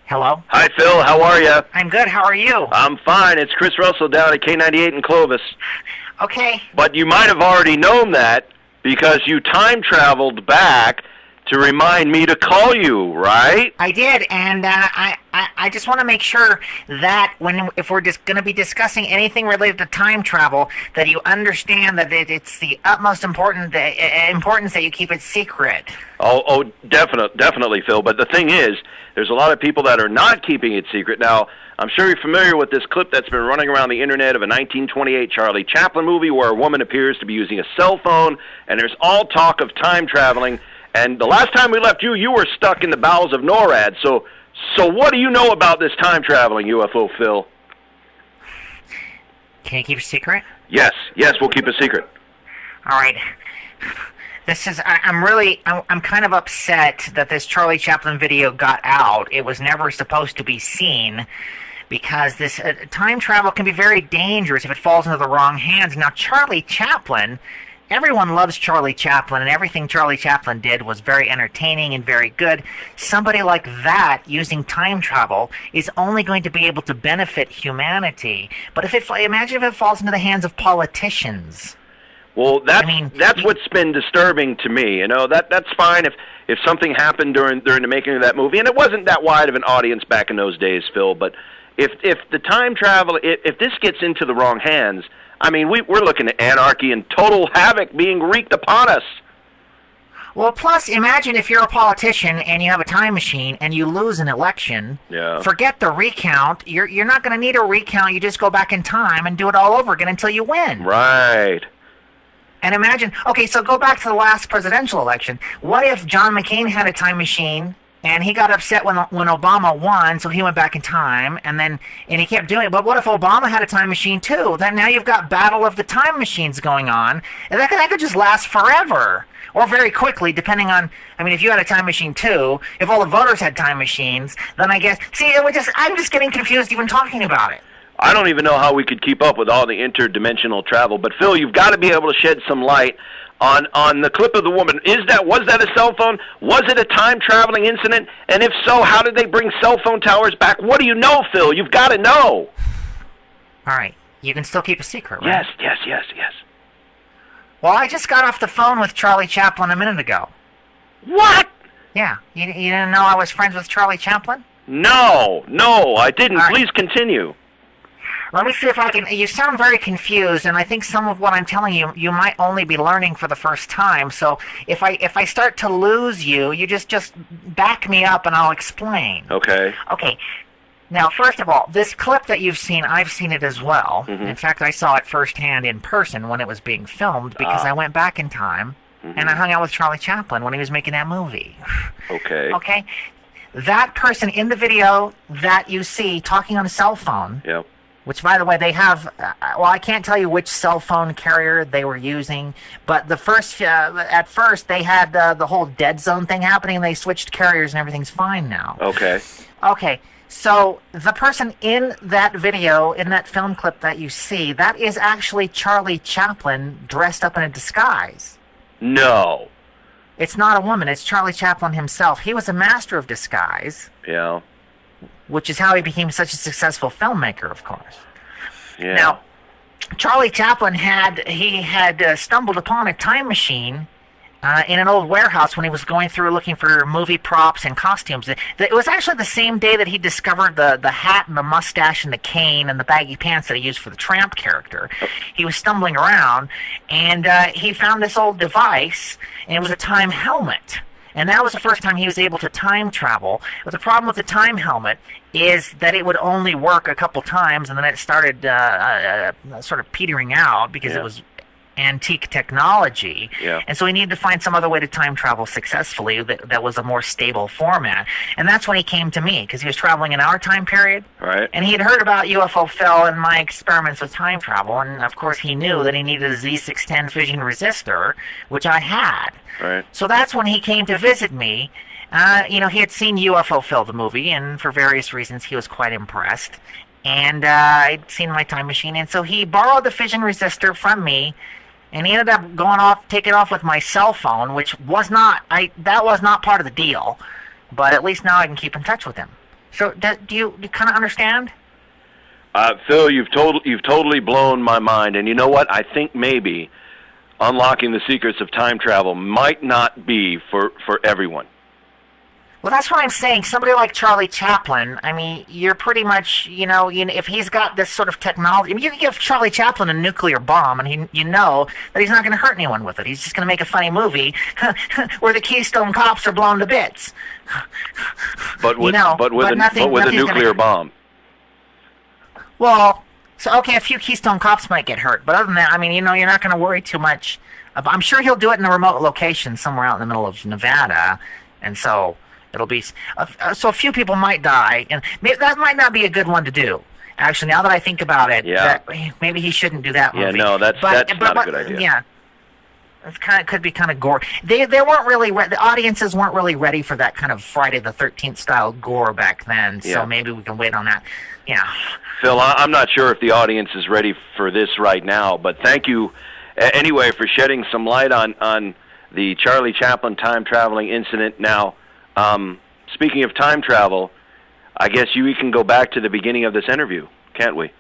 Hello? Hi, Phil. How are you? I'm good. How are you? I'm fine. It's Chris Russell down at K98 in Clovis. Okay. But you might have already known that because you time traveled back to remind me to call you, right? I did, and I just want to make sure that if we're just going to be discussing anything related to time travel, that you understand that it's the utmost importance that you keep it secret. Oh, definitely, Phil. But the thing is, there's a lot of people that are not keeping it secret. Now, I'm sure you're familiar with this clip that's been running around the internet of a 1928 Charlie Chaplin movie where a woman appears to be using a cell phone, and there's all talk of time traveling. And the last time we left you, you were stuck in the bowels of NORAD. So what do you know about this time traveling, UFO Phil? Can you keep it secret? Yes, we'll keep it secret. All right. I'm kind of upset that this Charlie Chaplin video got out. It was never supposed to be seen because this time travel can be very dangerous if it falls into the wrong hands. Now, Charlie Chaplin, everyone loves Charlie Chaplin, and everything Charlie Chaplin did was very entertaining and very good. Somebody like that using time travel is only going to be able to benefit humanity. But imagine if it falls into the hands of politicians. Well, that's what's been disturbing to me. You know, that's fine if something happened during the making of that movie, and it wasn't that wide of an audience back in those days, Phil. But if the time travel, if this gets into the wrong hands, I mean, we're looking at anarchy and total havoc being wreaked upon us. Well, plus, imagine if you're a politician and you have a time machine and you lose an election. Yeah. Forget the recount. You're not going to need a recount. You just go back in time and do it all over again until you win. Right. And imagine, okay, so go back to the last presidential election. What if John McCain had a time machine and he got upset when Obama won, so he went back in time, and he kept doing it. But what if Obama had a time machine too? Then now you've got battle of the time machines going on, and that could just last forever. Or very quickly, depending on, I mean, if you had a time machine too, if all the voters had time machines, then I guess, see, I'm just getting confused even talking about it. I don't even know how we could keep up with all the interdimensional travel. But, Phil, you've got to be able to shed some light on the clip of the woman. Was that a cell phone? Was it a time-traveling incident? And if so, how did they bring cell phone towers back? What do you know, Phil? You've got to know. All right. You can still keep a secret, right? Yes. Well, I just got off the phone with Charlie Chaplin a minute ago. What? Yeah. You didn't know I was friends with Charlie Chaplin? No, I didn't. All right. Please continue. Let me see if I can. You sound very confused, and I think some of what I'm telling you, you might only be learning for the first time. So if I start to lose you, you just back me up, and I'll explain. Okay. Okay. Now, first of all, this clip that you've seen, I've seen it as well. Mm-hmm. In fact, I saw it firsthand in person when it was being filmed because I went back in time, and I hung out with Charlie Chaplin when he was making that movie. Okay. Okay. That person in the video that you see talking on a cell phone. Yep. Which, by the way, they have, well, I can't tell you which cell phone carrier they were using, but at first they had the whole dead zone thing happening, and they switched carriers, and everything's fine now. Okay. Okay, so the person in that video, in that film clip that you see, that is actually Charlie Chaplin dressed up in a disguise. No. It's not a woman, it's Charlie Chaplin himself. He was a master of disguise. Yeah. Which is how he became such a successful filmmaker, of course. Yeah. Now, Charlie Chaplin had stumbled upon a time machine in an old warehouse when he was going through looking for movie props and costumes. It was actually the same day that he discovered the hat and the mustache and the cane and the baggy pants that he used for the Tramp character. He was stumbling around, and he found this old device, and it was a time helmet. And that was the first time he was able to time travel. But the problem with the time helmet is that it would only work a couple times, and then it started sort of petering out because it was antique technology. Yeah. And so he needed to find some other way to time travel successfully that was a more stable format. And that's when he came to me, because he was traveling in our time period. Right. And he had heard about UFO Phil and my experiments with time travel. And, of course, he knew that he needed a Z610 fission resistor, which I had. Right. So that's when he came to visit me. He had seen UFO Phil, the movie, and for various reasons he was quite impressed. And I'd seen my time machine, and so he borrowed the fission resistor from me, and he ended up taking off with my cell phone, which was not part of the deal. But at least now I can keep in touch with him. So do you kind of understand? Phil, you've totally blown my mind, and you know what? I think maybe unlocking the secrets of time travel might not be for everyone. Well, that's what I'm saying. Somebody like Charlie Chaplin, I mean, you're pretty much, if he's got this sort of technology, I mean, you can give Charlie Chaplin a nuclear bomb, and you know that he's not going to hurt anyone with it. He's just going to make a funny movie where the Keystone Cops are blown to bits. But with a nuclear bomb. Well, so okay, a few Keystone Cops might get hurt, but other than that, I mean, you're not going to worry too much. I'm sure he'll do it in a remote location somewhere out in the middle of Nevada, and so it'll be so a few people might die, and that might not be a good one to do. Actually, now that I think about it, maybe he shouldn't do that movie. Yeah, no, that's not a good idea. Yeah. It could be kind of gore. They weren't really the audiences weren't really ready for that kind of Friday the 13th style gore back then. So maybe we can wait on that. Yeah. Phil, I'm not sure if the audience is ready for this right now, but thank you anyway for shedding some light on the Charlie Chaplin time traveling incident. Now, speaking of time travel, I guess we can go back to the beginning of this interview, can't we?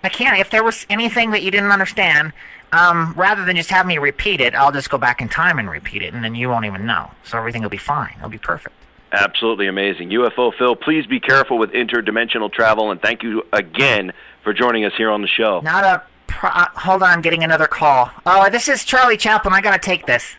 I can. If there was anything that you didn't understand, rather than just have me repeat it, I'll just go back in time and repeat it, and then you won't even know. So everything will be fine. It'll be perfect. Absolutely amazing. UFO Phil, please be careful with interdimensional travel, and thank you again for joining us here on the show. Hold on, I'm getting another call. Oh, this is Charlie Chaplin. I got to take this.